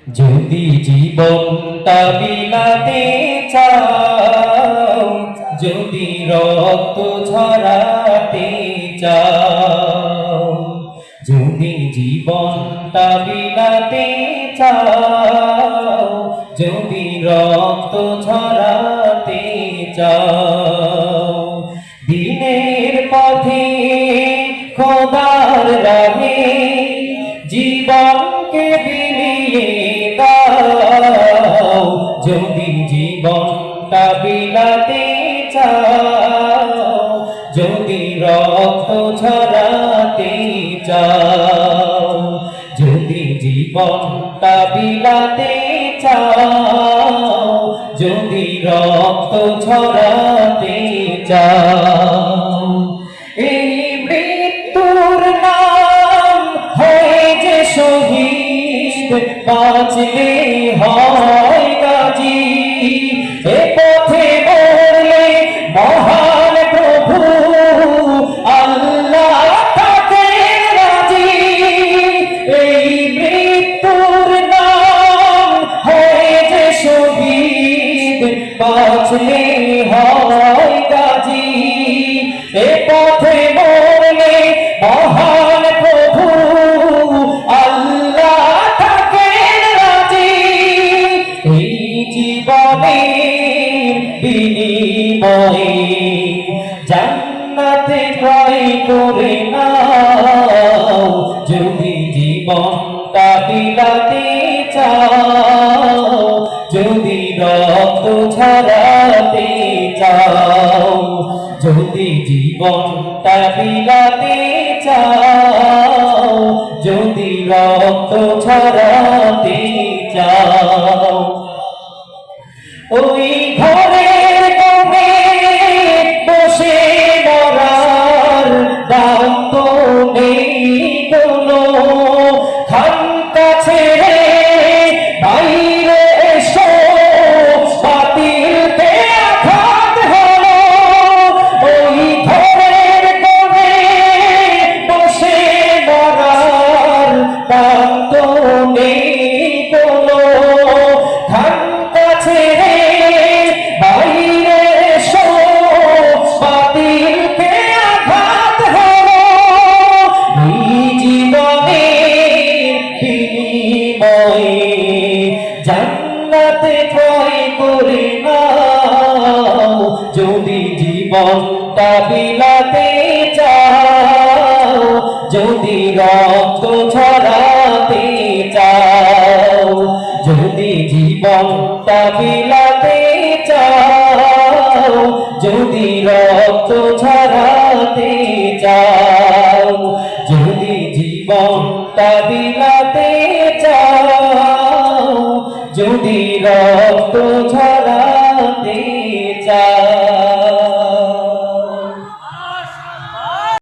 যদি জীবনটা বিলাতে চাও, যদি রক্ত ঝরাতে চাও, যদি জীবনটা বিলাতে চাও, যদি রক্ত ঝরাতে চাও, দিনের পথে খোদার রাহে জীবনকে বিলিয়ে দাও। যদি জীবনটা বিলাতে চাও, যদি রক্ত ঝরাতে চাও, যদি জীবনটা বিলাতে চাও, যদি রক্ত ঝরাতে চাও, এই মৃত্যুর নাম হয় যে শহীদ, বাঁচলে হয় গাজী। এ পথে মরলে মহান প্রভু আল্লাহ তাকে রাজি। এই মৃত্যুর নাম হয় যে শহীদ, বাঁচলে হয় গাজী। এ পথে মরলে মহান প্রভু আল্লাহ তাকে রাজি। এই জীবনের বিনিময়ে জান্নাতে ক্রয় করে নাও। যদি জীবনটা বিলাতে চাও, যদি রক্ত ঝরাতে চাও, যদি জীবনটা বিলাতে চাও, যদি রক্ত ঝরাতে চাও, ওই ঘরের কোণে বসে মরার দাম তো নেই কোনো। খানকা ছেড়ে বাইরে এসো, বাতিলকে আঘাত হলো। ওই ঘরের কোণে বসে মরার দাম তো নেই কোনো। খানকা ছেড়ে বাইরে এসো, বাতিলকে আঘাত হলো। এই জীবনের বিনিময়ে জান্নাতে ক্রয় করে নাও। যদি জীবনটা বিলাতে চাও, যদি রক্ত ঝরাতে চাও, যদি জীবনটা বিলাতে চাও, যদি রক্ত ঝরাতে চাও, যদি জীবনটা বিলাতে চাও, যদি রক্ত ঝরাতে চাও।